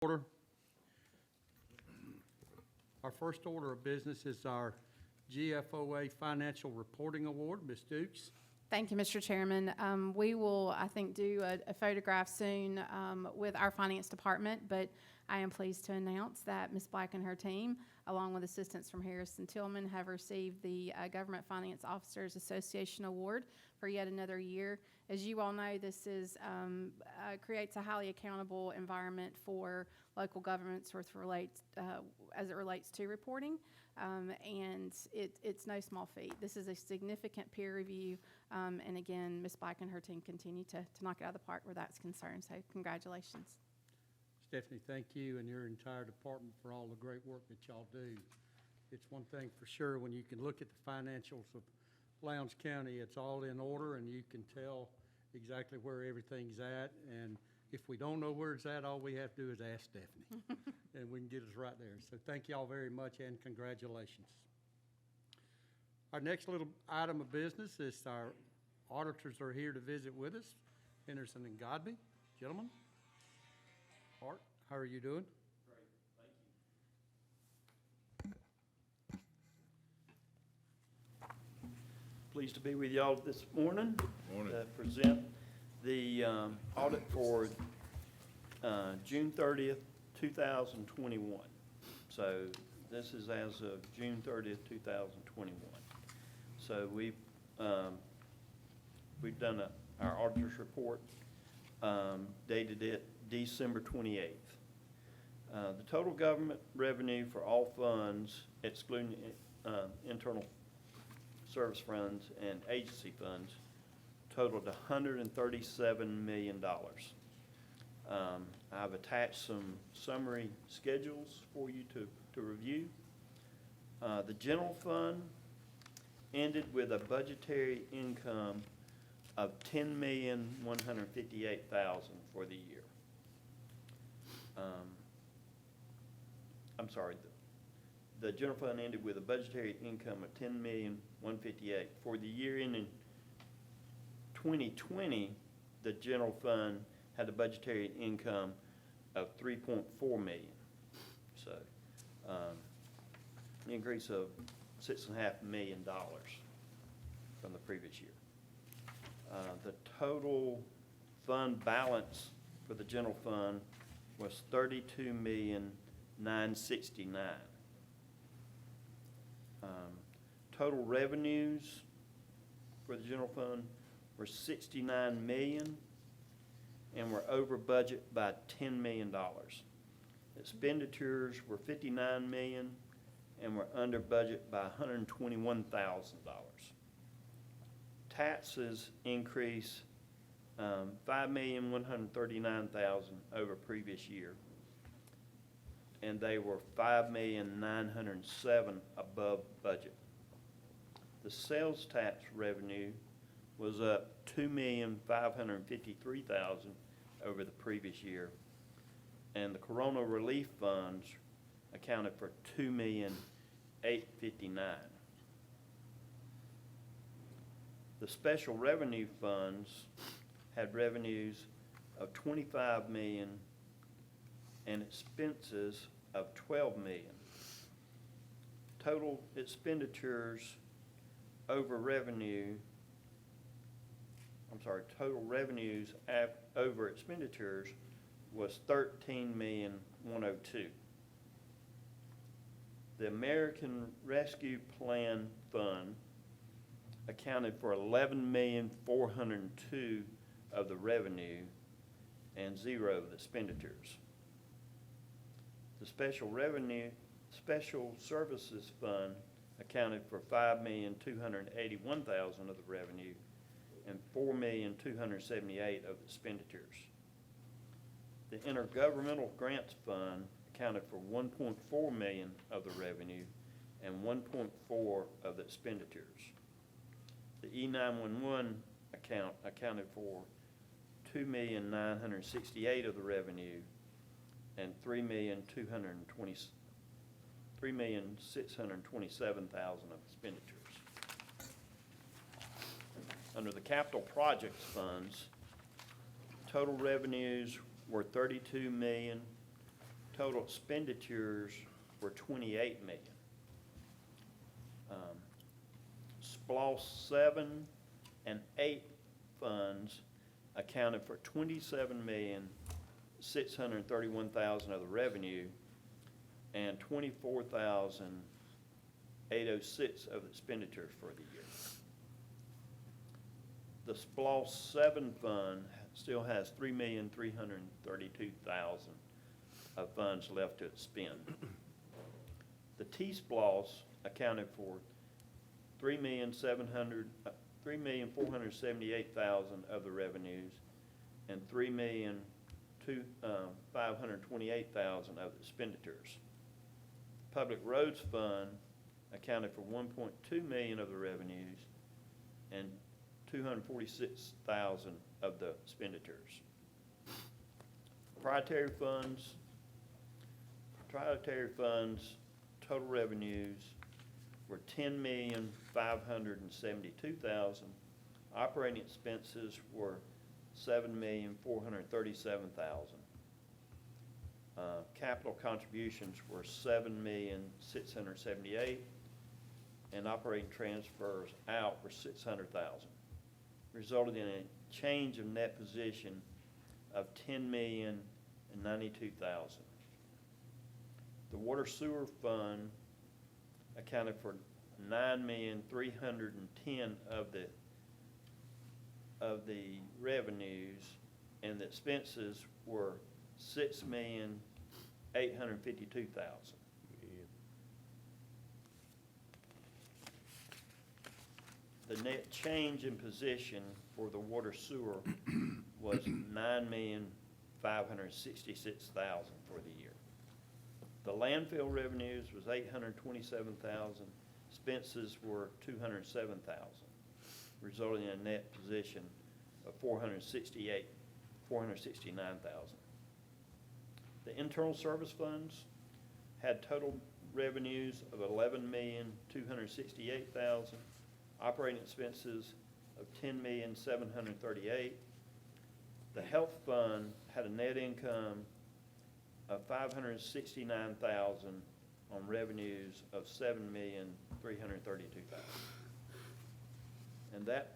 Order. Our first order of business is our GFOA Financial Reporting Award. Ms. Dukes. Thank you, Mr. Chairman. We will, I think, do a photograph soon with our finance department, but I am pleased to announce that Ms. Black and her team, along with assistance from Harrison Tillman, have received the Government Finance Officers Association Award for yet another year. As you all know, this is creates a highly accountable environment for local governments as it relates to reporting, and it's no small feat. This is a significant peer review, and again, Ms. Black and her team continue to knock it out of the park where that's concerned, so congratulations. Stephanie, thank you and your entire department for all the great work that y'all do. It's one thing for sure, when you can look at the financials of Lowndes County, it's all in order and you can tell exactly where everything's at. And if we don't know where it's at, all we have to do is ask Stephanie and we can get us right there. So thank y'all very much and congratulations. Our next little item of business is our auditors are here to visit with us. Henderson and Godby, gentlemen. Art, how are you doing? Great, thank you. Pleased to be with y'all this morning. Morning. To present the audit for June 30th, 2021. So this is as of June 30th, 2021. So we've done our auditor's report, dated it December 28th. The total government revenue for all funds, excluding internal service funds and agency funds, totaled $137 million. I've attached some summary schedules for you to review. The general fund ended with a budgetary income of $10,158,000 for the year. I'm sorry, the general fund ended with a budgetary income of $10,158,000. For the year ending 2020, the general fund had a budgetary income of $3.4 million. So, an increase of $6.5 million from the previous year. The total fund balance for the general fund was $32,969,000. Total revenues for the general fund were $69 million and were over budget by $10 million. Expenditures were $59 million and were under budget by $121,000. Taxes increased $5,139,000 over previous year, and they were $5,907,000 above budget. The sales tax revenue was up $2,553,000 over the previous year, and the Corona Relief Funds accounted for $2,859,000. The special revenue funds had revenues of $25 million and expenses of $12 million. Total expenditures over revenue, total revenues over expenditures was $13,102,000. The American Rescue Plan Fund accounted for $11,402,000 of the revenue and $0 of the expenditures. The Special Services Fund accounted for $5,281,000 of the revenue and $4,278,000 of the expenditures. The Intergovernmental Grants Fund accounted for $1.4 million of the revenue and $1.4 of the expenditures. The E911 account accounted for $2,968,000 of the revenue and $3,627,000 of expenditures. Under the capital projects funds, total revenues were $32 million Total expenditures were 28 million. SPLOST 7 and 8 funds accounted for 27,631,000 of the revenue and 24,806 of the expenditures for the year. The SPLOST 7 fund still has 3,332,000 of funds left to expend. The T-SPLOST accounted for 3,478,000 of the revenues and 3,528,000 of the expenditures. Public Roads Fund accounted for 1.2 million of the revenues and 246,000 of the expenditures. Proprietary funds, total revenues were 10,572,000. Operating expenses were 7,437,000. Capital contributions were 7,678,000, and operating transfers out were 600,000, resulting in a change of net position of 10,092,000. The Water Sewer Fund accounted for 9,310,000 of the revenues, and the expenses were 6,852,000. The net change in position for the water sewer was 9,566,000 for the year. The landfill revenues was 827,000. Expenses were 207,000, resulting in a net position of 469,000. The internal service funds had total revenues of 11,268,000, operating expenses of 10,738,000. The health fund had a net income of 569,000 on revenues of 7,332,000. And that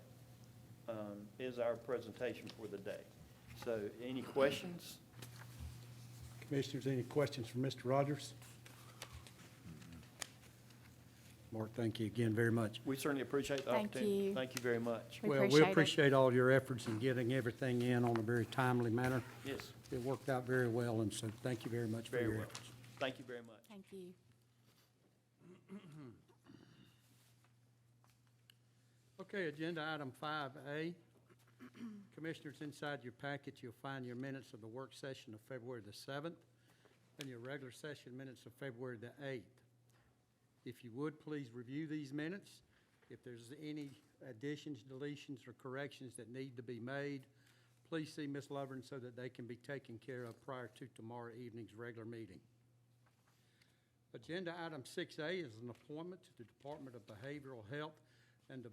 is our presentation for the day. So any questions? Commissioners, any questions for Mr. Rogers? Mark, thank you again very much. We certainly appreciate the Thank opportunity. you. Thank you very much. We Well, appreciate we it. appreciate all your efforts in getting everything in on a very timely manner. Yes, It worked out very well, and so thank you very much for very your well. efforts. Thank you very much. Thank you. Okay, agenda item 5A. Commissioners, inside your packet, you'll find your minutes of the work session of February the 7th and your regular session minutes of February the 8th. If you would, please review these minutes. If there's any additions, deletions, or corrections that need to be made, please see Ms. Lovren so that they can be taken care of prior to tomorrow evening's regular meeting. Agenda item 6A is an appointment to the Department of Behavioral Health and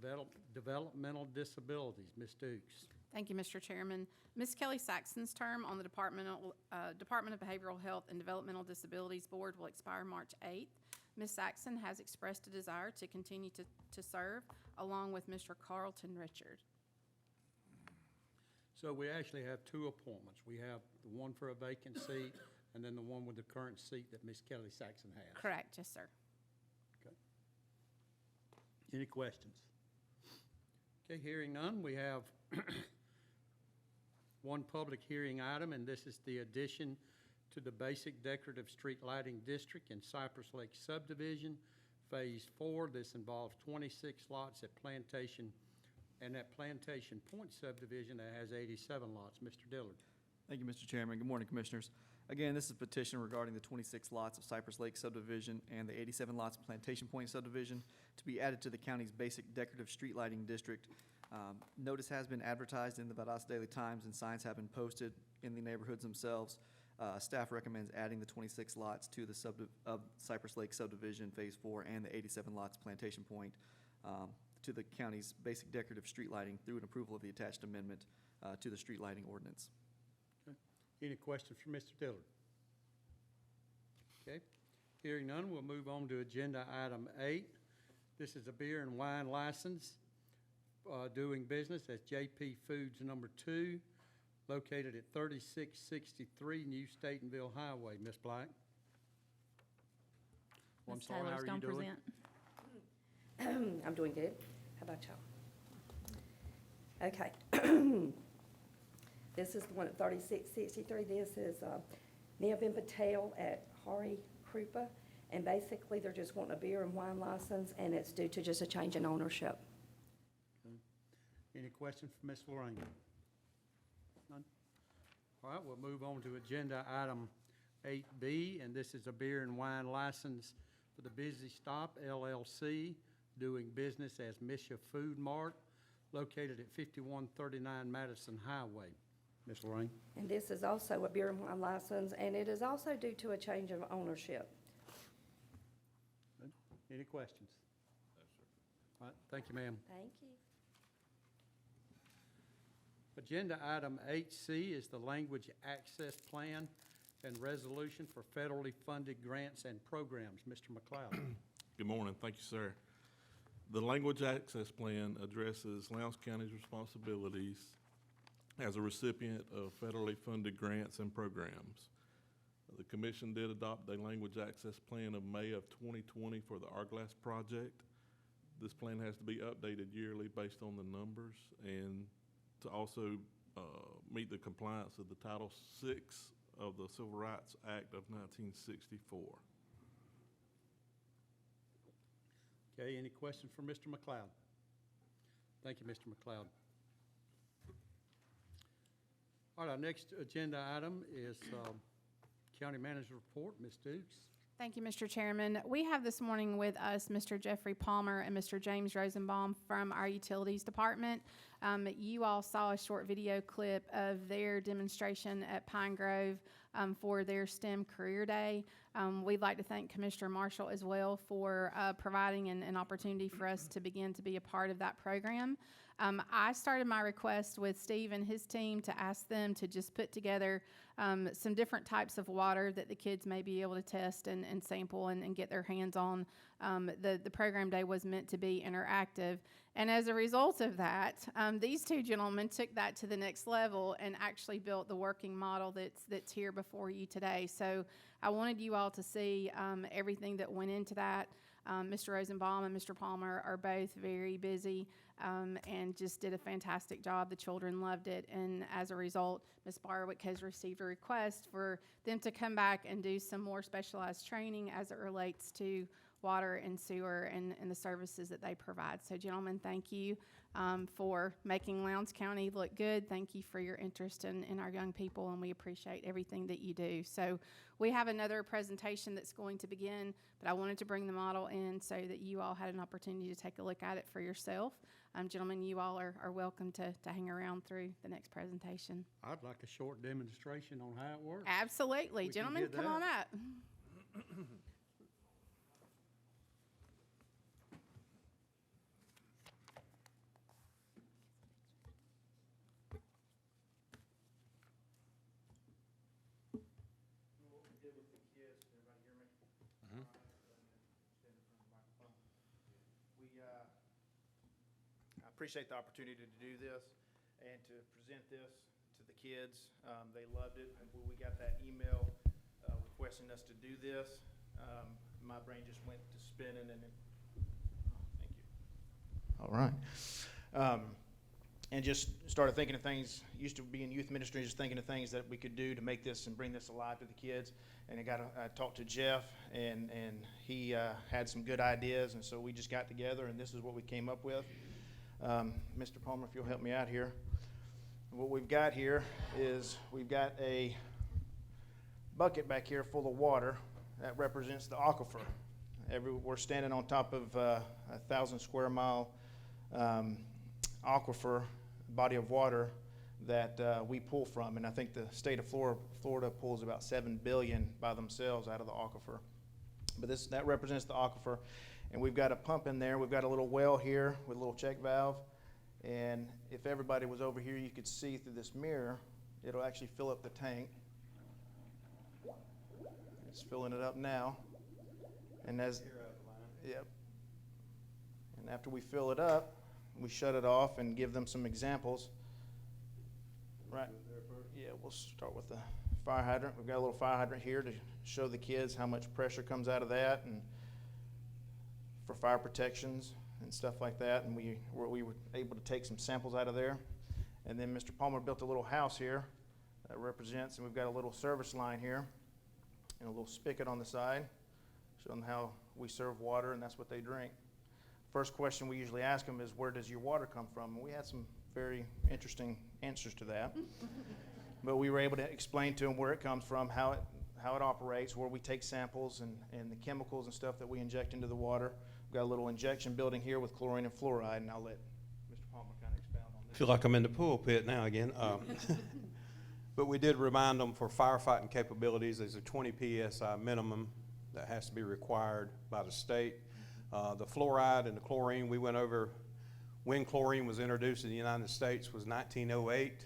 Developmental Disabilities. Ms. Dukes. Thank you, Mr. Chairman. Ms. Kelly Saxon's term on the Department of Behavioral Health and Developmental Disabilities Board will expire March 8th. Ms. Saxon has expressed a desire to continue to serve, along with Mr. Carlton Richard. So we actually have two appointments. We have the one for a vacant seat and then the one with the current seat that Ms. Kelly Saxon has. Correct, yes, sir. Okay. Any questions? Okay, hearing none, we have one public hearing item, and this is the addition to the basic decorative street lighting district in Cypress Lake subdivision, Phase 4. This involves 26 lots at Plantation, and at Plantation Point subdivision that has 87 lots. Mr. Dillard. Thank you, Mr. Chairman. Good morning, Commissioners. Again, this is a petition regarding the 26 lots of Cypress Lake subdivision and the 87 lots of Plantation Point subdivision to be added to the county's basic decorative street lighting district. Notice has been advertised in the Valdosta Daily Times, and signs have been posted in the neighborhoods themselves. Staff recommends adding the 26 lots to the Cypress Lake subdivision, Phase 4, and the 87 lots Plantation Point to the county's basic decorative street lighting through an approval of the attached amendment to the street lighting ordinance. Okay. Any questions for Mr. Dillard? Okay. Hearing none, we'll move on to agenda item 8. This is a beer and wine license, doing business as JP Foods Number 2, located at 3663 New Statenville Highway. Ms. Black? Oh, I'm Ms. sorry, how Taylor's are gonna you doing? present. I'm doing good. How about y'all? Okay. This is the one at 3663. This is Nevin Patel at Hari Krupa. And basically, they're just wanting a beer and wine license, and it's due to just a change in ownership. Any questions for Ms. Lorraine? None? All right, we'll move on to agenda item 8B, and this is a beer and wine license for the Busy Stop LLC, doing business as Misha Food Mart, located at 5139 Madison Highway. Ms. Lorraine? And this is also a beer and wine license, and it is also due to a change of ownership. Any questions? No, sir. All right, thank you, ma'am. Thank you. Agenda item 8C is the Language Access Plan and Resolution for Federally Funded Grants and Programs. Mr. McLeod. Good morning. Thank you, sir. The Language Access Plan addresses Lowndes County's responsibilities as a recipient of federally funded grants and programs. The commission did adopt a language access plan of May of 2020 for the Hourglass project. This plan has to be updated yearly based on the numbers and to also meet the compliance of the Title VI of the Civil Rights Act of 1964. Okay, any questions for Mr. McLeod? Thank you, Mr. McLeod. All right, our next agenda item is County Manager Report. Ms. Dukes. Thank you, Mr. Chairman. We have this morning with us Mr. Jeffrey Palmer and Mr. James Rosenbaum from our Utilities Department. You all saw a short video clip of their demonstration at Pine Grove for their STEM Career Day. We'd like to thank Commissioner Marshall as well for providing an opportunity for us to begin to be a part of that program. I started my request with Steve and his team to ask them to just put together some different types of water that the kids may be able to test and sample and get their hands on. The program day was meant to be interactive. And as a result of that, these two gentlemen took that to the next level and actually built the working model that's here before you today. So I wanted you all to see everything that went into that. Mr. Rosenbaum and Mr. Palmer are both very busy and just did a fantastic job. The children loved it, and as a result, Ms. Barwick has received a request for them to come back and do some more specialized training as it relates to water and sewer and the services that they provide. So, gentlemen, thank you for making Lowndes County look good. Thank you for your interest in our young people, and we appreciate everything that you do. So we have another presentation that's going to begin, but I wanted to bring the model in so that you all had an opportunity to take a look at it for yourself. Gentlemen, you all are welcome to hang around through the next presentation. I'd like a short demonstration on how it works. Absolutely. We can Gentlemen, get come on that. up. I appreciate the opportunity to do this and to present this to the kids. They loved it. And when we got that email requesting us to do this, my brain just went to spinning and thank you. All right. And just started thinking of things, used to be in youth ministry, just thinking of things that we could do to make this and bring this alive to the kids. And I talked to Jeff, and he had some good ideas, and so we just got together, and this is what we came up with. Mr. Palmer, if you'll help me out here. What we've got here is we've got a bucket back here full of water that represents the aquifer. We're standing on top of a 1,000 square mile aquifer body of water that we pull from, and I think the state of Florida pulls about 7 billion by themselves out of the aquifer. But that represents the aquifer, and we've got a pump in there. We've got a little well here with a little check valve, and if everybody was over here, you could see through this mirror, it'll actually fill up the tank. It's filling it up now. And yep. And after we fill it up, we shut it off and give them some examples. Right. Yeah, we'll start with the fire hydrant. We've got a little fire hydrant here to show the kids how much pressure comes out of that and for fire protections and stuff like that. And we were able to take some samples out of there. And then Mr. Palmer built a little house here that represents, and we've got a little service line here and a little spigot on the side, showing how we serve water, and that's what they drink. First question we usually ask them is, where does your water come from? And we had some very interesting answers to that. But we were able to explain to them where it comes from, how it operates, where we take samples, and the chemicals and stuff that we inject into the water. We've got a little injection building here with chlorine and fluoride, and I'll let Mr. Palmer kind of expound on I that. feel like I'm in the pulpit now again. But we did remind them for firefighting capabilities, there's a 20 PSI minimum that has to be required by the state. The fluoride and the chlorine, we went over when chlorine was introduced in the United States was 1908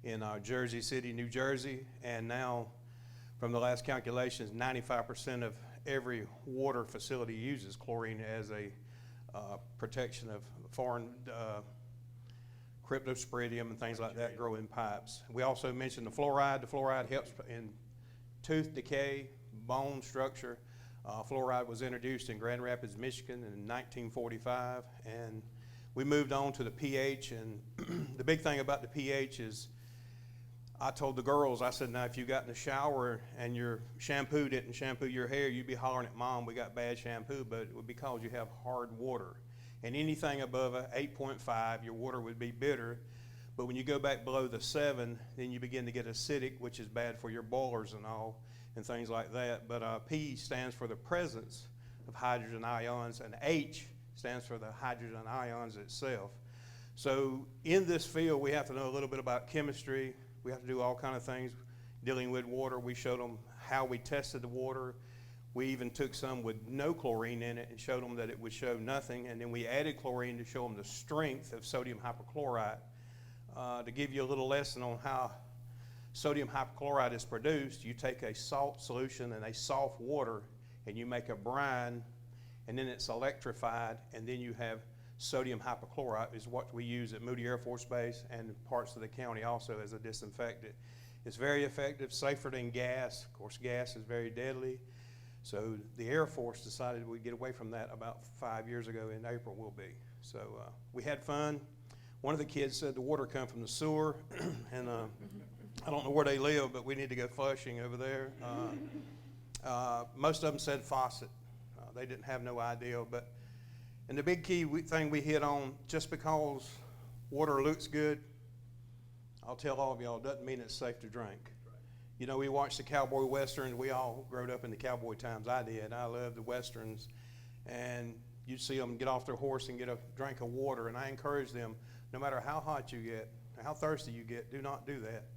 in Jersey City, New Jersey. And now, from the last calculations, 95% of every water facility uses chlorine as a protection of foreign cryptosporidium and things like that grow in pipes. We also mentioned the fluoride. The fluoride helps in tooth decay, bone structure. Fluoride was introduced in Grand Rapids, Michigan in 1945, and we moved on to the pH. And the big thing about the pH is, I told the girls, I said, now if you got in the shower and your shampoo didn't shampoo your hair, you'd be hollering at Mom, we got bad shampoo, but it would be because you have hard water. And anything above a 8.5, your water would be bitter. But when you go back below the 7, then you begin to get acidic, which is bad for your boilers and all, and things like that. But P stands for the presence of hydrogen ions, and H stands for the hydrogen ions itself. So in this field, we have to know a little bit about chemistry. We have to do all kind of things dealing with water. We showed them how we tested the water. We even took some with no chlorine in it and showed them that it would show nothing. And then we added chlorine to show them the strength of sodium hypochlorite. To give you a little lesson on how sodium hypochlorite is produced, you take a salt solution and a soft water and you make a brine, and then it's electrified, and then you have sodium hypochlorite is what we use at Moody Air Force Base and parts of the county also as a disinfectant. It's very effective, safer than gas. Of course, gas is very deadly. So the Air Force decided we'd get away from that about 5 years ago. In April will be. So we had fun. One of the kids said the water come from the sewer, and I don't know where they live, but we need to go flushing over there. Most of them said faucet. They didn't have no idea. And the big key thing we hit on, just because water looks good, I'll tell all of y'all, doesn't mean it's safe to drink. You know, we watched the cowboy westerns. We all grew up in the cowboy times. I did. I loved the westerns. And you'd see them get off their horse and get a drink of water. And I encourage them, no matter how hot you get, how thirsty you get, do not do that,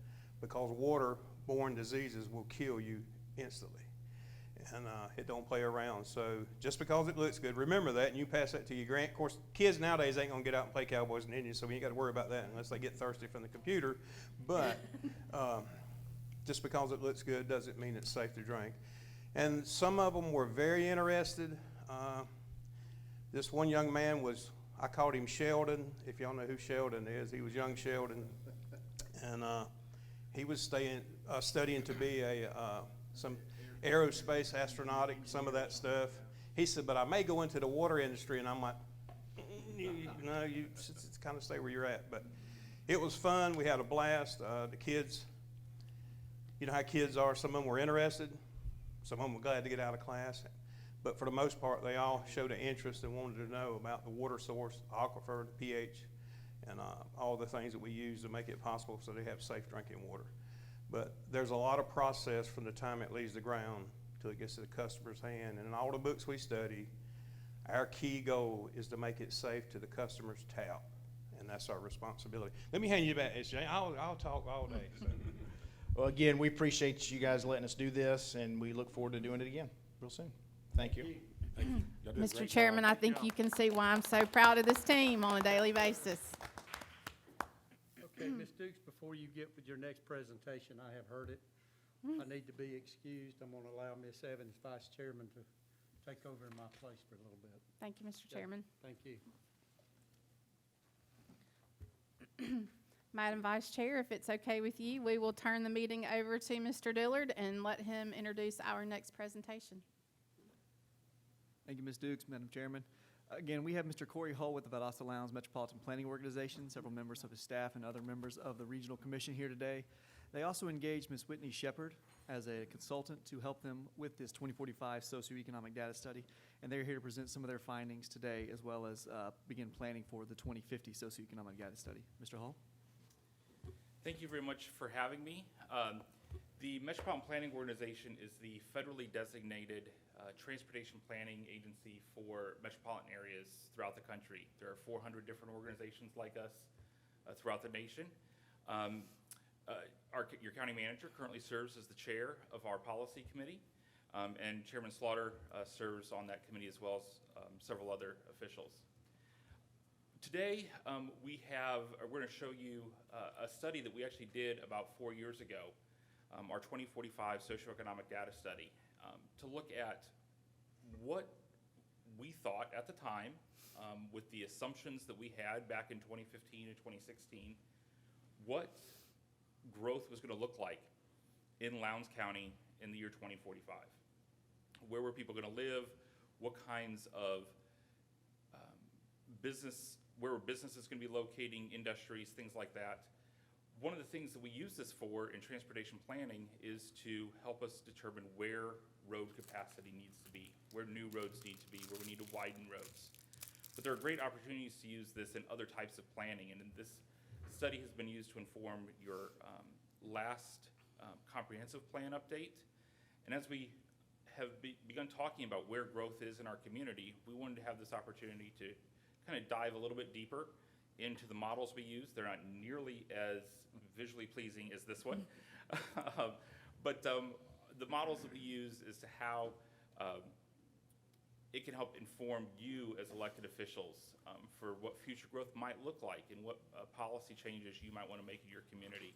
because water-borne diseases will kill you instantly. And it don't play around. So just because it looks good, remember that, and you pass that to your Of course, kids nowadays ain't gonna get out and play cowboys and Indians, so we ain't got to worry about that unless they get thirsty from the computer. But just because it looks good doesn't mean it's safe to drink. And some of them were very interested. This one young man was, I called him Sheldon. If y'all know who Sheldon is, he was young Sheldon, and he was studying to be some aerospace astronautic, some of that stuff. He said, but I may go into the water industry, and I'm like, no, you kind of stay where you're at. But it was fun. We had a blast. The kids, you know how kids are. Some of them were interested. Some of them were glad to get out of class. But for the most part, they all showed an interest and wanted to know about the water source, the aquifer, the pH, and all the things that we use to make it possible so they have safe drinking water. But there's a lot of process from the time it leaves the ground till it gets to the customer's hand. And in all the books we study, our key goal is to make it safe to the customer's tap, and that's our responsibility. Let me hand you back, SJ. I'll talk all day. So. Well, again, we appreciate you guys letting us do this, and we look forward to doing it again real soon. Thank you. Thank you. Y'all did a Mr. great Chairman, job. I think you can see why I'm so proud of this team on a daily basis. Okay, Ms. Dukes, before you get with your next presentation, I have heard it I need to be excused. I'm going to allow Ms. Evans, Vice Chairman, to take over in my place for a little bit. Thank you, Mr. Yeah. Chairman. Thank you. Madam Vice Chair, if it's okay with you, we will turn the meeting over to Mr. Dillard and let him introduce our next presentation. Thank you, Ms. Dukes, Madam Chairman. Again, we have Mr. Corey Hull with the Valdosta Lowndes Metropolitan Planning Organization, several members of his staff and other members of the Regional Commission here today. They also engaged Ms. Whitney Shepard as a consultant to help them with this 2045 socioeconomic data study, and they're here to present some of their findings today, as well as begin planning for the 2050 socioeconomic data study. Mr. Hull? Thank you very much for having me. The Metropolitan Planning Organization is the federally designated transportation planning agency for metropolitan areas throughout the country. There are 400 different organizations like us throughout the nation. Your county manager currently serves as the chair of our policy committee, and Chairman Slaughter serves on that committee as well as several other officials. Today, we're going to show you a study that we actually did about 4 years ago, our 2045 socioeconomic data study, to look at what we thought at the time, with the assumptions that we had back in 2015 and 2016, what growth was going to look like in Lowndes County in the year 2045. Where were people going to live? What kinds of where were businesses going to be locating, industries, things like that. One of the things that we use this for in transportation planning is to help us determine where road capacity needs to be, where new roads need to be, where we need to widen roads. But there are great opportunities to use this in other types of planning, and this study has been used to inform your last comprehensive plan update. And as we have begun talking about where growth is in our community, we wanted to have this opportunity to kind of dive a little bit deeper into the models we use. They're not nearly as visually pleasing as this one. But the models that we use is to how it can help inform you as elected officials for what future growth might look like and what policy changes you might want to make in your community.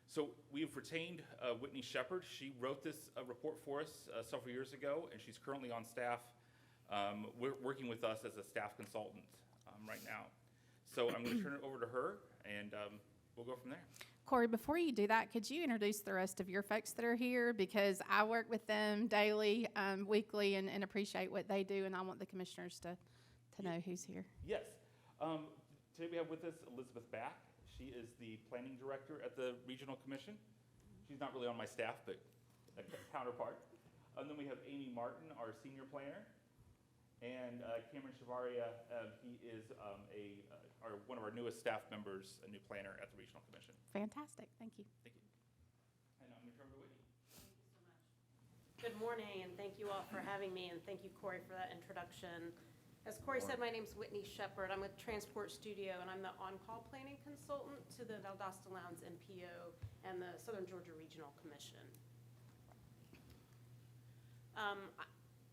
So we've retained Whitney Shepard. She wrote this report for us several years ago, and she's currently on staff. We're working with us as a staff consultant right now. So I'm going to turn it over to her, and we'll go from there. Corey, before you do that, could you introduce the rest of your folks that are here? Because I work with them daily, weekly, and appreciate what they do, and I want the commissioners to know who's here. Yes. Today we have with us Lcboc Ws. She is the planning director at the Regional Commission. She's not really on my staff, but a counterpart. And then we have Amy Martin, our senior planner. And Cameron Chavaria, he is one of our newest staff members, a new planner at the Regional Commission. Fantastic. Thank you. Thank you. And I'm going to turn it over to Whitney. Thank you so much. Good morning, and thank you all for having me, and thank you, Corey, for that introduction. As Corey said, my name's Whitney Shepard. I'm with Transport Studio, and I'm the on-call planning consultant to the Valdosta Lowndes MPO and the Southern Georgia Regional Commission.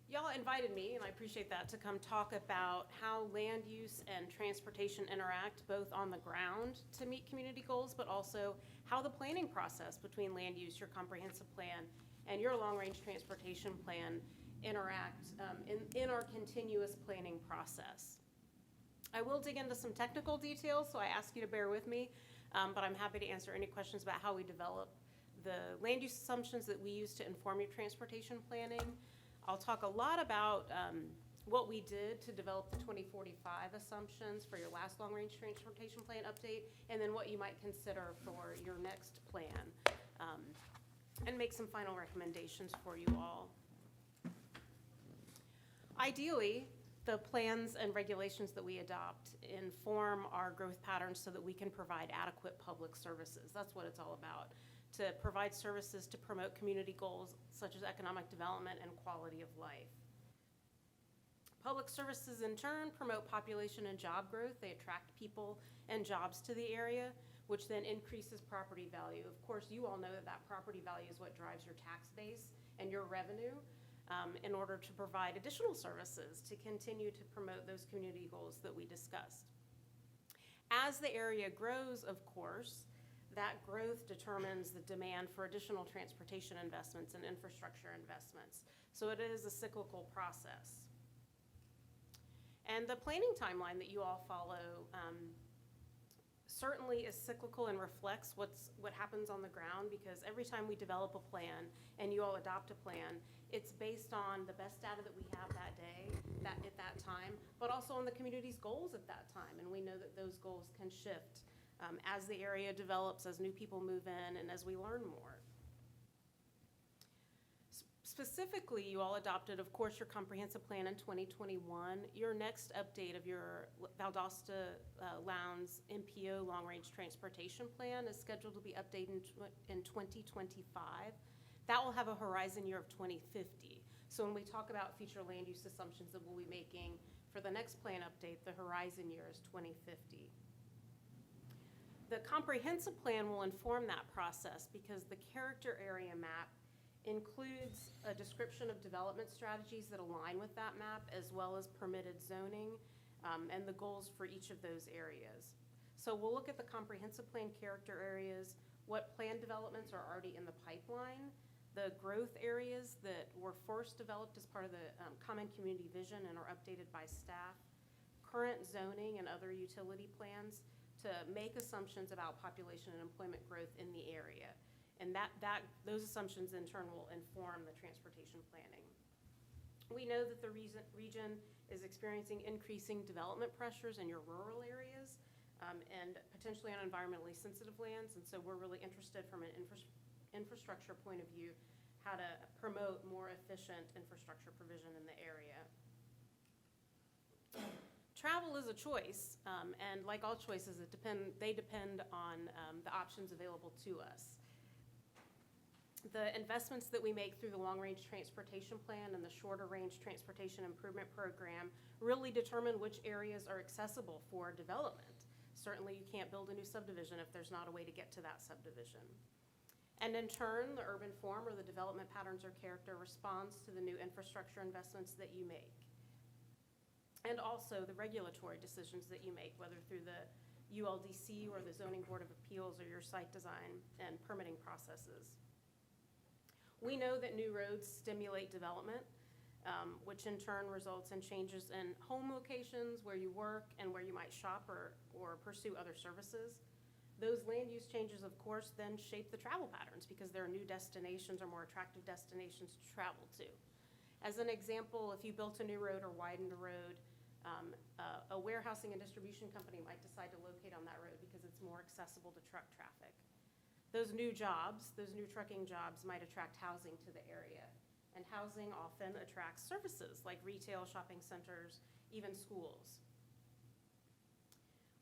Y'all invited me, and I appreciate that, to come talk about how land use and transportation interact both on the ground to meet community goals, but also how the planning process between land use, your comprehensive plan, and your long-range transportation plan interact in our continuous planning process. I will dig into some technical details, so I ask you to bear with me, but I'm happy to answer any questions about how we develop the land use assumptions that we use to inform your transportation planning. I'll talk a lot about what we did to develop the 2045 assumptions for your last long-range transportation plan update, and then what you might consider for your next plan, and make some final recommendations for you all. Ideally, the plans and regulations that we adopt inform our growth patterns so that we can provide adequate public services. That's what it's all about, to provide services to promote community goals such as economic development and quality of life. Public services, in turn, promote population and job growth. They attract people and jobs to the area, which then increases property value. Of course, you all know that that property value is what drives your tax base and your revenue in order to provide additional services to continue to promote those community goals that we discussed. As the area grows, of course, That growth determines the demand for additional transportation investments and infrastructure investments. So it is a cyclical process. And the planning timeline that you all follow certainly is cyclical and reflects what happens on the ground, because every time we develop a plan and you all adopt a plan, it's based on the best data that we have that day, at that time, but also on the community's goals at that time. And we know that those goals can shift as the area develops, as new people move in, and as we learn more. Specifically, you all adopted, of course, your comprehensive plan in 2021. Your next update of your Valdosta Lowndes MPO long-range transportation plan is scheduled to be updated in 2025. That will have a horizon year of 2050. So when we talk about future land use assumptions that we'll be making for the next plan update, the horizon year is 2050. The comprehensive plan will inform that process because the character area map includes a description of development strategies that align with that map, as well as permitted zoning and the goals for each of those areas. So we'll look at the comprehensive plan character areas, what plan developments are already in the pipeline, the growth areas that were first developed as part of the common community vision and are updated by staff, current zoning and other utility plans to make assumptions about population and employment growth in the area. And those assumptions in turn will inform the transportation planning. We know that the region is experiencing increasing development pressures in your rural areas and potentially on environmentally sensitive lands. And so we're really interested from an infrastructure point of view, how to promote more efficient infrastructure provision in the area. Travel is a choice, and like all choices, they depend on the options available to us. The investments that we make through the long-range transportation plan and the shorter-range transportation improvement program really determine which areas are accessible for development. Certainly, you can't build a new subdivision if there's not a way to get to that subdivision. And in turn, the urban form or the development patterns or character responds to the new infrastructure investments that you make. And also the regulatory decisions that you make, whether through the ULDC or the Zoning Board of Appeals or your site design and permitting processes. We know that new roads stimulate development, which in turn results in changes in home locations, where you work, and where you might shop or pursue other services. Those land use changes, of course, then shape the travel patterns because there are new destinations or more attractive destinations to travel to. As an example, if you built a new road or widened a road, a warehousing and distribution company might decide to locate on that road because it's more accessible to truck traffic. Those new jobs, those new trucking jobs might attract housing to the area. And housing often attracts services like retail, shopping centers, even schools.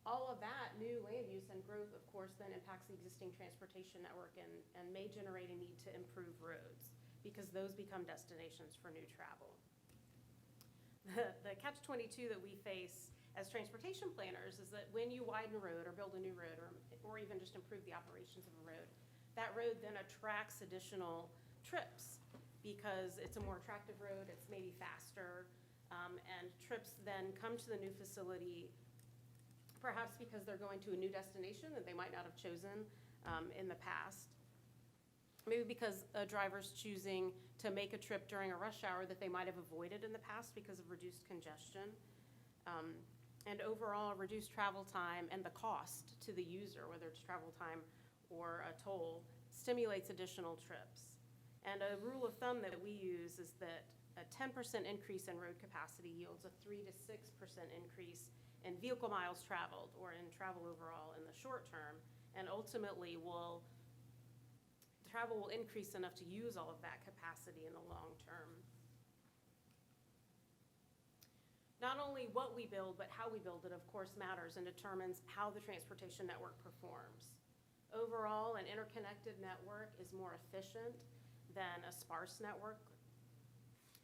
All of that new land use and growth, of course, then impacts the existing transportation network and may generate a need to improve roads because those become destinations for new travel. The catch-22 that we face as transportation planners is that when you widen a road or build a new road or even just improve the operations of a road, that road then attracts additional trips because it's a more attractive road, it's maybe faster, and trips then come to the new facility perhaps because they're going to a new destination that they might not have chosen in the past. Maybe because a driver's choosing to make a trip during a rush hour that they might have avoided in the past because of reduced congestion. And overall, reduced travel time and the cost to the user, whether it's travel time or a toll, stimulates additional trips. And a rule of thumb that we use is that a 10% increase in road capacity yields a 3 to 6% increase in vehicle miles traveled or in travel overall in the short term, and ultimately travel will increase enough to use all of that capacity in the long term. Not only what we build, but how we build it, of course, matters and determines how the transportation network performs. Overall, an interconnected network is more efficient than a sparse network,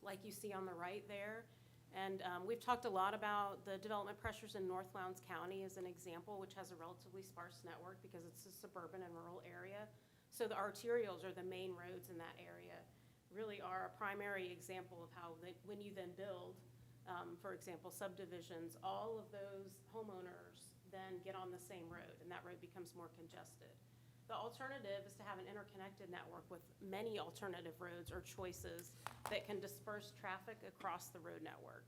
like you see on the right there. And we've talked a lot about the development pressures in North Lowndes County as an example, which has a relatively sparse network because it's a suburban and rural area. So the arterials, or the main roads in that area, really are a primary example of how when you then build, for example, subdivisions, all of those homeowners then get on the same road, and that road becomes more congested. The alternative is to have an interconnected network with many alternative roads or choices that can disperse traffic across the road network.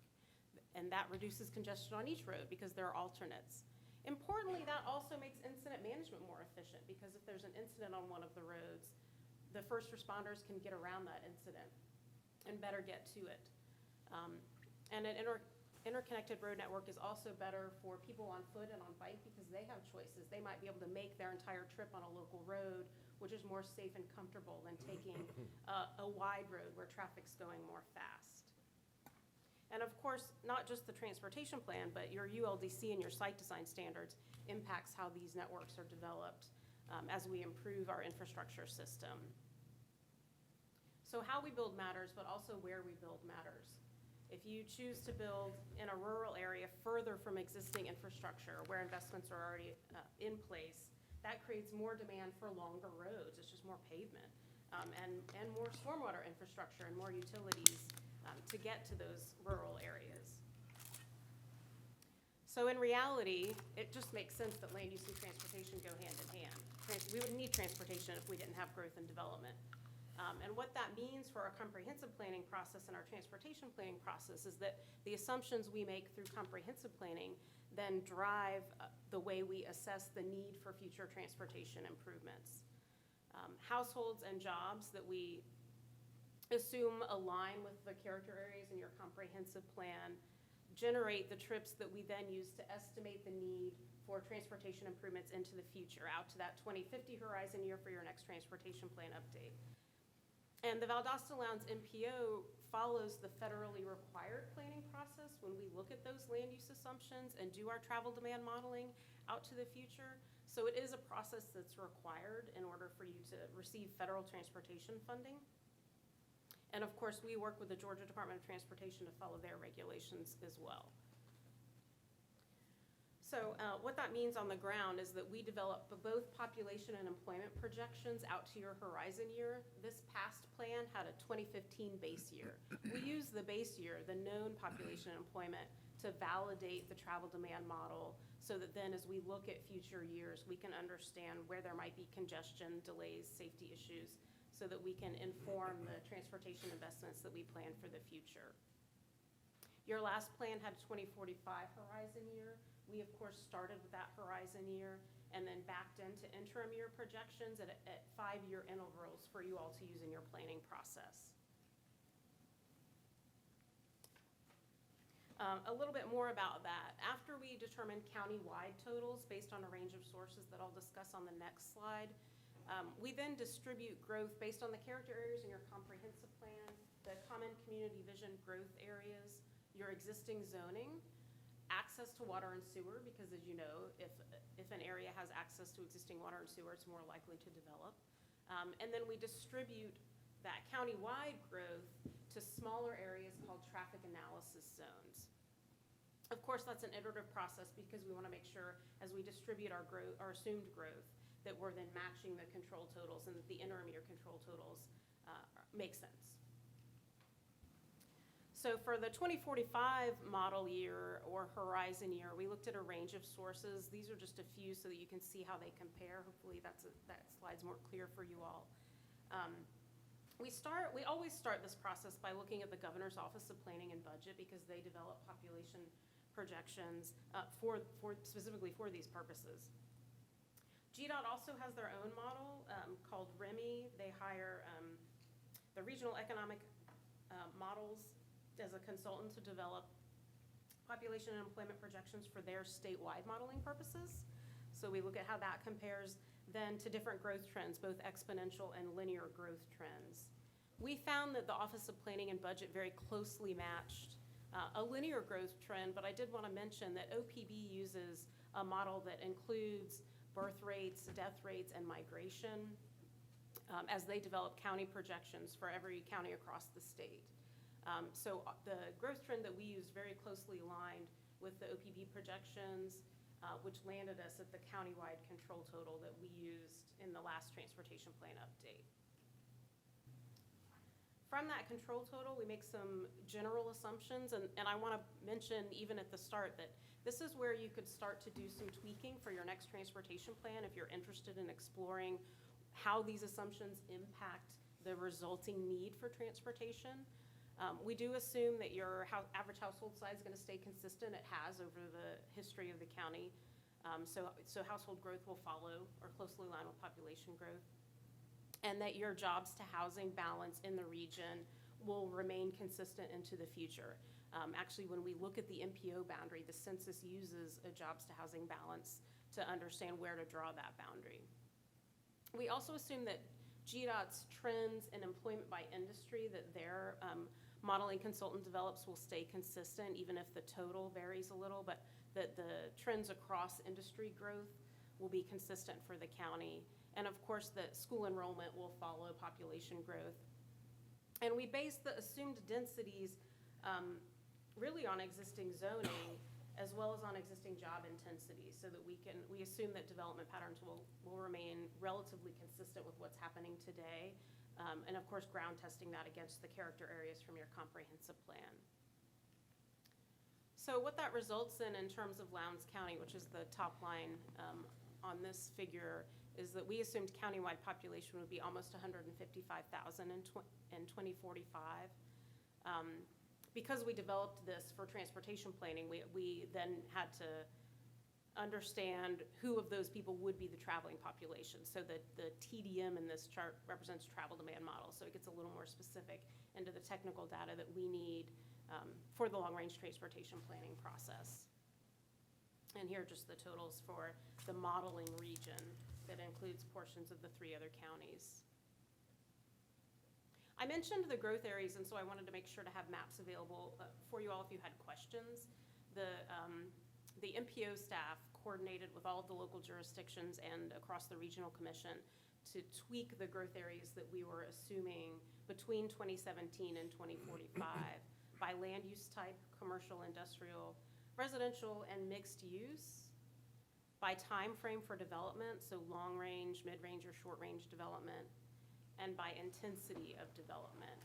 And that reduces congestion on each road because there are alternates. Importantly, that also makes incident management more efficient, because if there's an incident on one of the roads, the first responders can get around that incident and better get to it. And an interconnected road network is also better for people on foot and on bike because they have choices. They might be able to make their entire trip on a local road, which is more safe and comfortable than taking a wide road where traffic's going more fast. And of course, not just the transportation plan, but your ULDC and your site design standards impacts how these networks are developed as we improve our infrastructure system. So how we build matters, but also where we build matters. If you choose to build in a rural area further from existing infrastructure where investments are already in place, that creates more demand for longer roads. It's just more pavement and more stormwater infrastructure and more utilities to get to those rural areas. So in reality, it just makes sense that land use and transportation go hand in hand. We would need transportation if we didn't have growth and development. And what that means for our comprehensive planning process and our transportation planning process is that the assumptions we make through comprehensive planning then drive the way we assess the need for future transportation improvements. Households and jobs that we assume align with the character areas in your comprehensive plan generate the trips that we then use to estimate the need for transportation improvements into the future, out to that 2050 horizon year for your next transportation plan update. And the Valdosta Lowndes MPO follows the federally required planning process when we look at those land use assumptions and do our travel demand modeling out to the future. So it is a process that's required in order for you to receive federal transportation funding. And of course, we work with the Georgia Department of Transportation to follow their regulations as well. So what that means on the ground is that we develop both population and employment projections out to your horizon year. This past plan had a 2015 base year. We use the base year, the known population and employment, to validate the travel demand model so that then as we look at future years, we can understand where there might be congestion, delays, safety issues, so that we can inform the transportation investments that we plan for the future. Your last plan had a 2045 horizon year. We, of course, started with that horizon year and then backed into interim year projections at 5-year intervals for you all to use in your planning process. A little bit more about that. After we determine county-wide totals based on a range of sources that I'll discuss on the next slide, we then distribute growth based on the character areas in your comprehensive plan, the common community vision growth areas, your existing zoning, access to water and sewer, because as you know, if an area has access to existing water and sewer, it's more likely to develop. And then we distribute that county-wide growth to smaller areas called traffic analysis zones. Of course, that's an iterative process because we want to make sure as we distribute our growth, our assumed growth, that we're then matching the control totals and that the interim year control totals make sense. So for the 2045 model year or horizon year, we looked at a range of sources. These are just a few so that you can see how they compare. Hopefully that slide's more clear for you all. We always start this process by looking at the Governor's Office of Planning and Budget because they develop population projections specifically for these purposes. GDOT also has their own model called REMI. They hire the regional economic models as a consultant to develop population and employment projections for their statewide modeling purposes. So we look at how that compares then to different growth trends, both exponential and linear growth trends. We found that the Office of Planning and Budget very closely matched a linear growth trend, but I did want to mention that OPB uses a model that includes birth rates, death rates, and migration as they develop county projections for every county across the state. So the growth trend that we used very closely aligned with the OPB projections, which landed us at the countywide control total that we used in the last transportation plan update. From that control total, we make some general assumptions, and I want to mention even at the start that this is where you could start to do some tweaking for your next transportation plan if you're interested in exploring how these assumptions impact the resulting need for transportation. We do assume that your average household size is going to stay consistent. It has over the history of the county. So household growth will follow or closely align with population growth. And that your jobs to housing balance in the region will remain consistent into the future. Actually, when we look at the MPO boundary, the census uses a jobs to housing balance to understand where to draw that boundary. We also assume that GDOT's trends in employment by industry that their modeling consultant develops will stay consistent, even if the total varies a little, but that the trends across industry growth will be consistent for the county. And of course, that school enrollment will follow population growth. And we base the assumed densities really on existing zoning as well as on existing job intensity, so that we assume that development patterns will remain relatively consistent with what's happening today. And of course, ground testing that against the character areas from your comprehensive plan. So what that results in terms of Lowndes County, which is the top line on this figure, is that we assumed countywide population would be almost 155,000 in 2045. Because we developed this for transportation planning, we then had to understand who of those people would be the traveling population. So that the TDM in this chart represents travel demand model. So it gets a little more specific into the technical data that we need for the long-range transportation planning process. And here are just the totals for the modeling region that includes portions of the 3 other counties. I mentioned the growth areas, and so I wanted to make sure to have maps available for you all if you had questions. The MPO staff coordinated with all of the local jurisdictions and across the regional commission to tweak the growth areas that we were assuming between 2017 and 2045 by land use type, commercial, industrial, residential, and mixed use, by time frame for development, so long range, mid range, or short range development, and by intensity of development.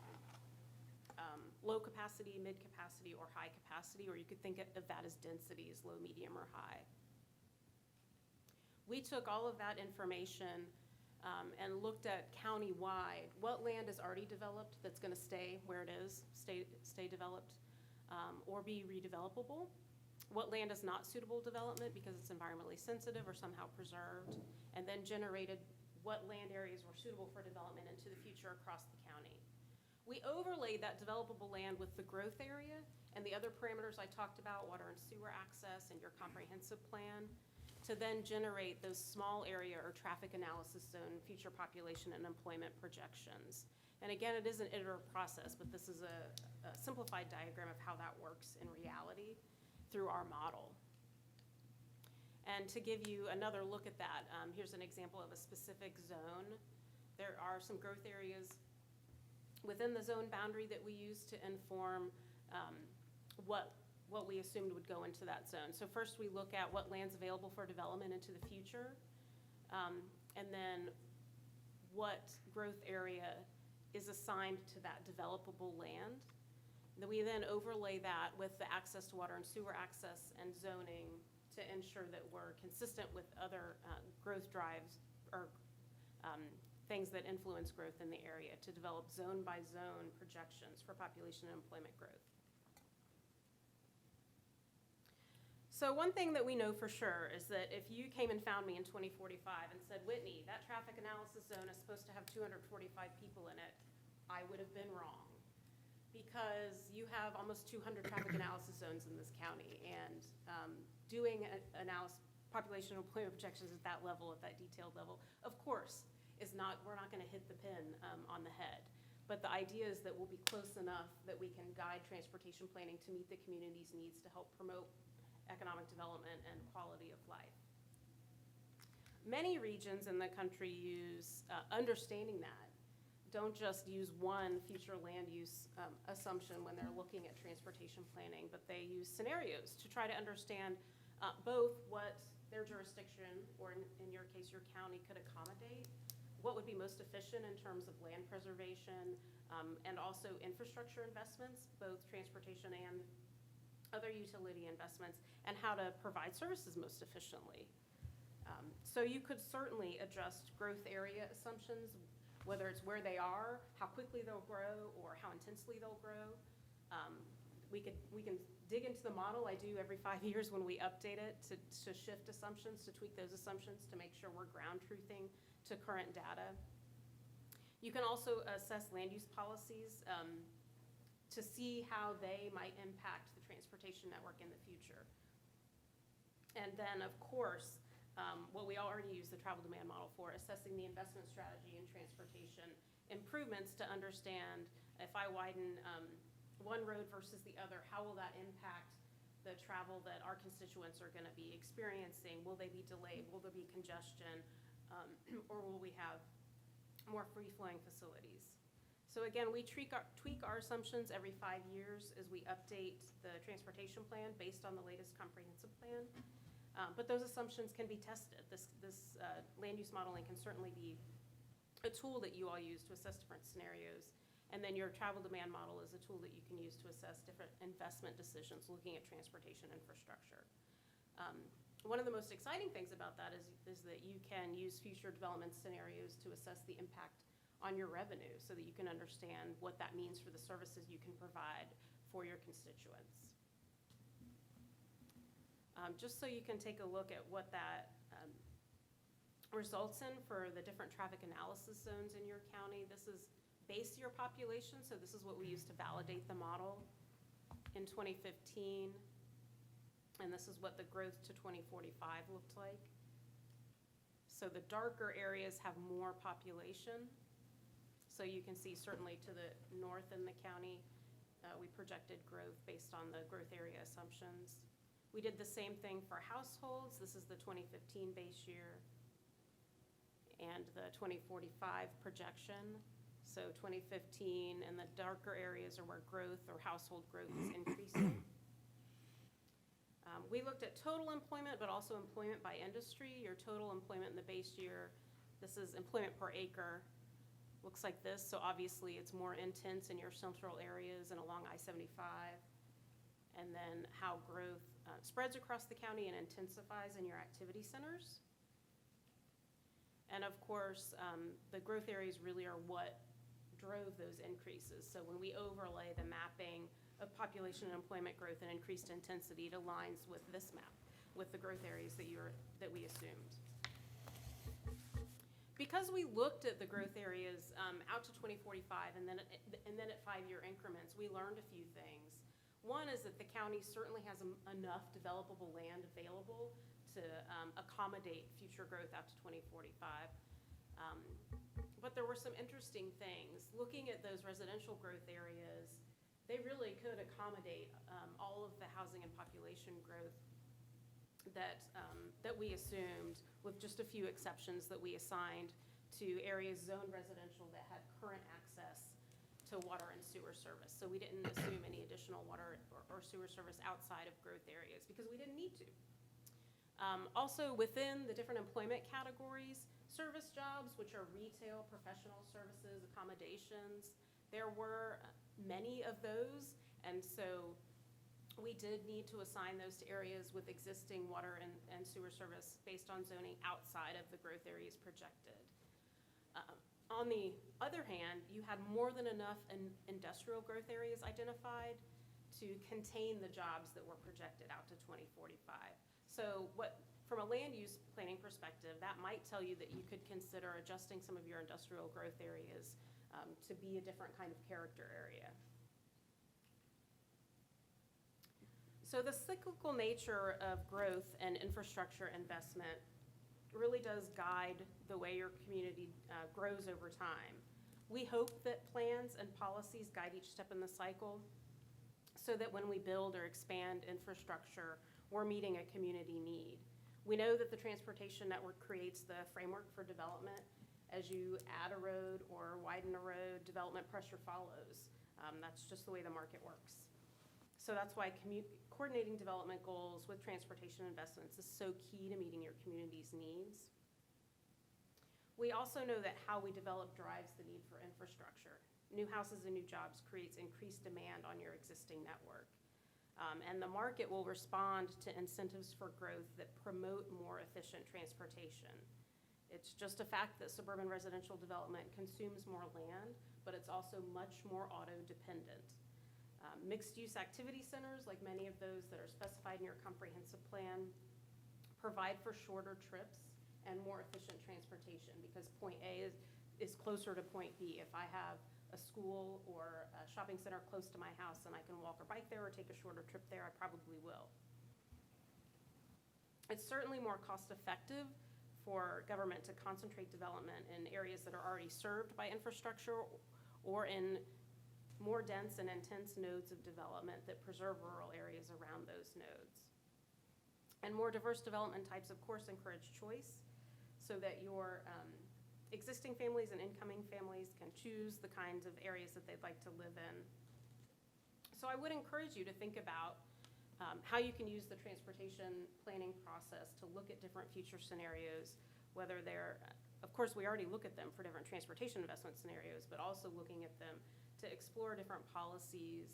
Low capacity, mid capacity, or high capacity, or you could think of that as densities, low, medium, or high. We took all of that information and looked at countywide what land is already developed that's going to stay where it is, stay developed, or be redevelopable. What land is not suitable development because it's environmentally sensitive or somehow preserved, and then generated what land areas were suitable for development into the future across the county. We overlaid that developable land with the growth area and the other parameters I talked about, water and sewer access and your comprehensive plan, to then generate those small area or traffic analysis zone future population and employment projections. And again, it is an iterative process, but this is a simplified diagram of how that works in reality through our model. And to give you another look at that, here's an example of a specific zone. There are some growth areas within the zone boundary that we use to inform what we assumed would go into that zone. So first we look at what land's available for development into the future, and then what growth area is assigned to that developable land. We then overlay that with the access to water and sewer access and zoning to ensure that we're consistent with other growth drives or things that influence growth in the area to develop zone by zone projections for population and employment growth. So one thing that we know for sure is that if you came and found me in 2045 and said, Whitney, that traffic analysis zone is supposed to have 245 people in it, I would have been wrong. Because you have almost 200 traffic analysis zones in this county, and doing population and employment projections at that level, at that detailed level, of course, we're not gonna hit the pin on the head. But the idea is that we'll be close enough that we can guide transportation planning to meet the community's needs to help promote economic development and quality of life. Many regions in the country use understanding that. Don't just use one future land use assumption when they're looking at transportation planning, but they use scenarios to try to understand both what their jurisdiction, or in your case, your county, could accommodate, what would be most efficient in terms of land preservation, and also infrastructure investments, both transportation and other utility investments, and how to provide services most efficiently. So you could certainly adjust growth area assumptions, whether it's where they are, how quickly they'll grow, or how intensely they'll grow. We can dig into the model. I do every 5 years when we update it to shift assumptions, to tweak those assumptions to make sure we're ground truthing to current data. You can also assess land use policies to see how they might impact the transportation network in the future. And then, of course, what we already use the travel demand model for, assessing the investment strategy in transportation improvements to understand if I widen one road versus the other, how will that impact the travel that our constituents are going to be experiencing? Will they be delayed? Will there be congestion? Or will we have more free-flowing facilities? So again, we tweak our assumptions every 5 years as we update the transportation plan based on the latest comprehensive plan. But those assumptions can be tested. This land use modeling can certainly be a tool that you all use to assess different scenarios. And then your travel demand model is a tool that you can use to assess different investment decisions looking at transportation infrastructure. One of the most exciting things about that is that you can use future development scenarios to assess the impact on your revenue so that you can understand what that means for the services you can provide for your constituents. Just so you can take a look at what that results in for the different traffic analysis zones in your county. This is base year population, so this is what we use to validate the model in 2015. And this is what the growth to 2045 looked like. So the darker areas have more population. So you can see certainly to the north in the county, we projected growth based on the growth area assumptions. We did the same thing for households. This is the 2015 base year and the 2045 projection. So 2015 and the darker areas are where growth or household growth is increasing. We looked at total employment, but also employment by industry. Your total employment in the base year, this is employment per acre, looks like this. So obviously it's more intense in your central areas and along I-75. And then how growth spreads across the county and intensifies in your activity centers. And of course, the growth areas really are what drove those increases. So when we overlay the mapping of population and employment growth and increased intensity, it aligns with this map, with the growth areas that we assumed. Because we looked at the growth areas out to 2045 and then at 5-year increments, we learned a few things. One is that the county certainly has enough developable land available to accommodate future growth out to 2045. But there were some interesting things. Looking at those residential growth areas, they really could accommodate all of the housing and population growth that we assumed, with just a few exceptions that we assigned to areas zoned residential that had current access to water and sewer service. So we didn't assume any additional water or sewer service outside of growth areas because we didn't need to. Also within the different employment categories, service jobs, which are retail, professional services, accommodations, there were many of those, and so we did need to assign those to areas with existing water and sewer service based on zoning outside of the growth areas projected. On the other hand, you had more than enough industrial growth areas identified to contain the jobs that were projected out to 2045. So from a land use planning perspective, that might tell you that you could consider adjusting some of your industrial growth areas to be a different kind of character area. So the cyclical nature of growth and infrastructure investment really does guide the way your community grows over time. We hope that plans and policies guide each step in the cycle so that when we build or expand infrastructure, we're meeting a community need. We know that the transportation network creates the framework for development. As you add a road or widen a road, development pressure follows. That's just the way the market works. So that's why coordinating development goals with transportation investments is so key to meeting your community's needs. We also know that how we develop drives the need for infrastructure. New houses and new jobs creates increased demand on your existing network. And the market will respond to incentives for growth that promote more efficient transportation. It's just a fact that suburban residential development consumes more land, but it's also much more auto-dependent. Mixed-use activity centers, like many of those that are specified in your comprehensive plan, provide for shorter trips and more efficient transportation because point A is closer to point B. If I have a school or a shopping center close to my house and I can walk or bike there or take a shorter trip there, I probably will. It's certainly more cost-effective for government to concentrate development in areas that are already served by infrastructure or in more dense and intense nodes of development that preserve rural areas around those nodes. And more diverse development types, of course, encourage choice so that your existing families and incoming families can choose the kinds of areas that they'd like to live in. So I would encourage you to think about how you can use the transportation planning process to look at different future scenarios, whether they're, of course, we already look at them for different transportation investment scenarios, but also looking at them to explore different policies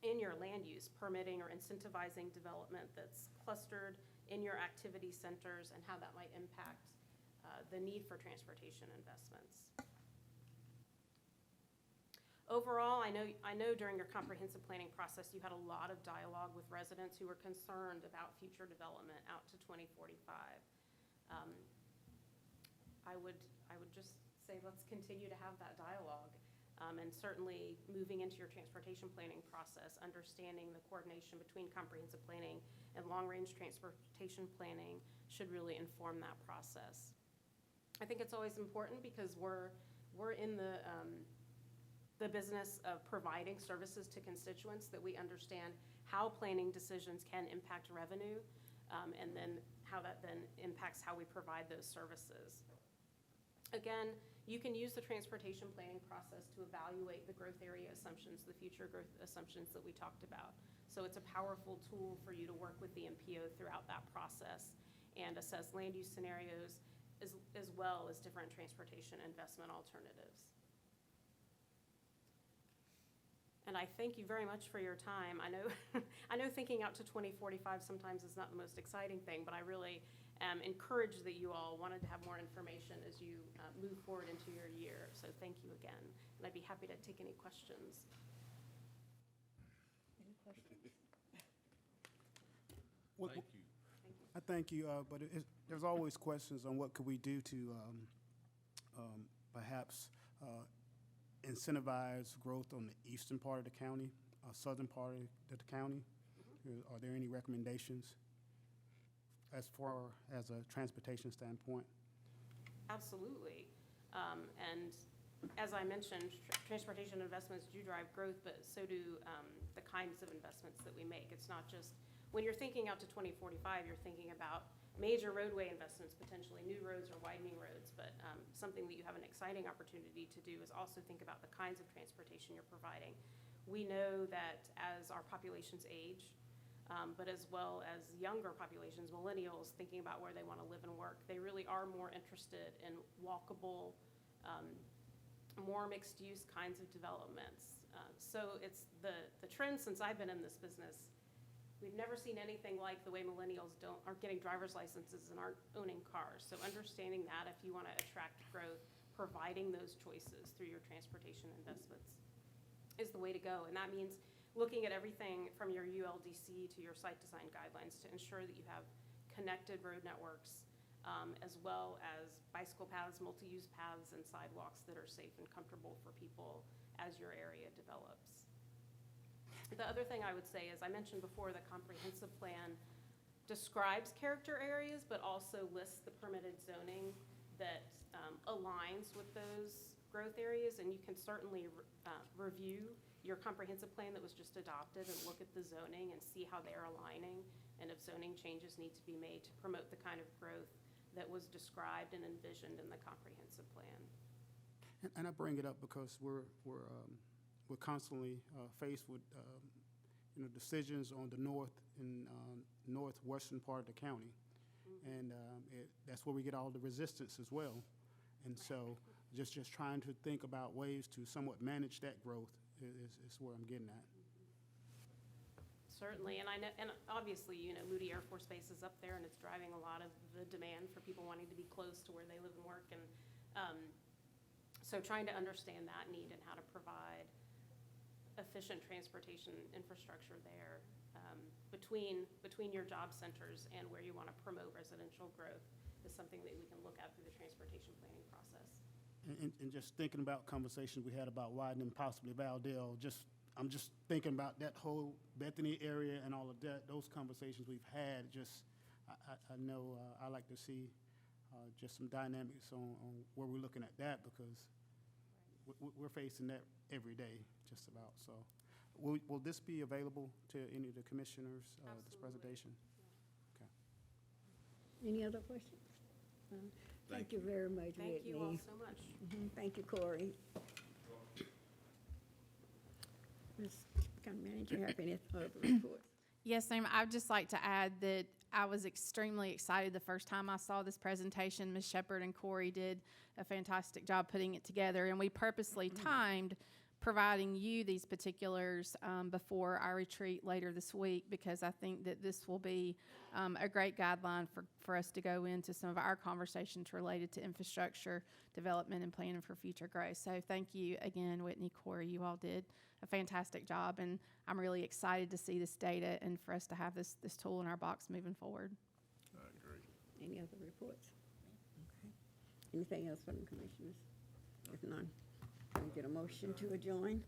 in your land use, permitting or incentivizing development that's clustered in your activity centers and how that might impact the need for transportation investments. Overall, I know during your comprehensive planning process, you had a lot of dialogue with residents who were concerned about future development out to 2045. I would just say let's continue to have that dialogue. And certainly moving into your transportation planning process, understanding the coordination between comprehensive planning and long-range transportation planning should really inform that process. I think it's always important because we're in the business of providing services to constituents, that we understand how planning decisions can impact revenue, and then how that then impacts how we provide those services. Again, you can use the transportation planning process to evaluate the growth area assumptions, the future growth assumptions that we talked about. So it's a powerful tool for you to work with the MPO throughout that process and assess land use scenarios as well as different transportation investment alternatives. And I thank you very much for your time. I know thinking out to 2045 sometimes is not the most exciting thing, but I really am encouraged that you all wanted to have more information as you move forward into your year. So thank you again, and I'd be happy to take any questions. Any questions? Thank you. I thank you, but there's always questions on what could we do to perhaps incentivize growth on the eastern part of the county, southern part of the county. Are there any recommendations as far as a transportation standpoint? Absolutely. And as I mentioned, transportation investments do drive growth, but so do the kinds of investments that we make. It's not just, when you're thinking out to 2045, you're thinking about major roadway investments, potentially new roads or widening roads, but something that you have an exciting opportunity to do is also think about the kinds of transportation you're providing. We know that as our populations age, but as well as younger populations, millennials, thinking about where they want to live and work, they really are more interested in walkable, more mixed-use kinds of developments. So it's the trend since I've been in this business. We've never seen anything like the way millennials aren't getting driver's licenses and aren't owning cars. So understanding that if you want to attract growth, providing those choices through your transportation investments is the way to go. And that means looking at everything from your ULDC to your site design guidelines to ensure that you have connected road networks, as well as bicycle paths, multi-use paths, and sidewalks that are safe and comfortable for people as your area develops. The other thing I would say is, I mentioned before, the comprehensive plan describes character areas, but also lists the permitted zoning that aligns with those growth areas, and you can certainly review your comprehensive plan that was just adopted and look at the zoning and see how they're aligning, and if zoning changes need to be made to promote the kind of growth that was described and envisioned in the comprehensive plan. And I bring it up because we're constantly faced with decisions on the north and northwestern part of the county, And that's where we get all the resistance as well. And so just trying to think about ways to somewhat manage that growth is where I'm getting at. Certainly, and I know, and obviously, you know, Moody Air Force Base is up there, and it's driving a lot of the demand for people wanting to be close to where they live and work, and so trying to understand that need and how to provide efficient transportation infrastructure there between your job centers and where you want to promote residential growth is something that we can look at through the transportation planning process. And just thinking about conversations we had about widening possibly Valdale, I'm just thinking about that whole Bethany area and all of that, those conversations we've had, I know I like to see just some dynamics on where we're looking at that, because we're facing that every day, just about. So will this be available to any of the commissioners, this presentation? Okay. Any other questions? Thank you very much, Whitney. Thank you all so much. Thank you, Corey. Ms. County Manager, have any other reports? Yes, ma'am. I'd just like to add that I was extremely excited the first time I saw this presentation. Ms. Shepherd and Corey did a fantastic job putting it together, and we purposely timed providing you these particulars before our retreat later this week, because I think that this will be a great guideline for us to go into some of our conversations related to infrastructure development and planning for future growth. So thank you again, Whitney, Corey. You all did a fantastic job, and I'm really excited to see this data and for us to have this tool in our box moving forward. I agree. Any other reports? Okay. Anything else from the commissioners? If none, can we get a motion to adjourn?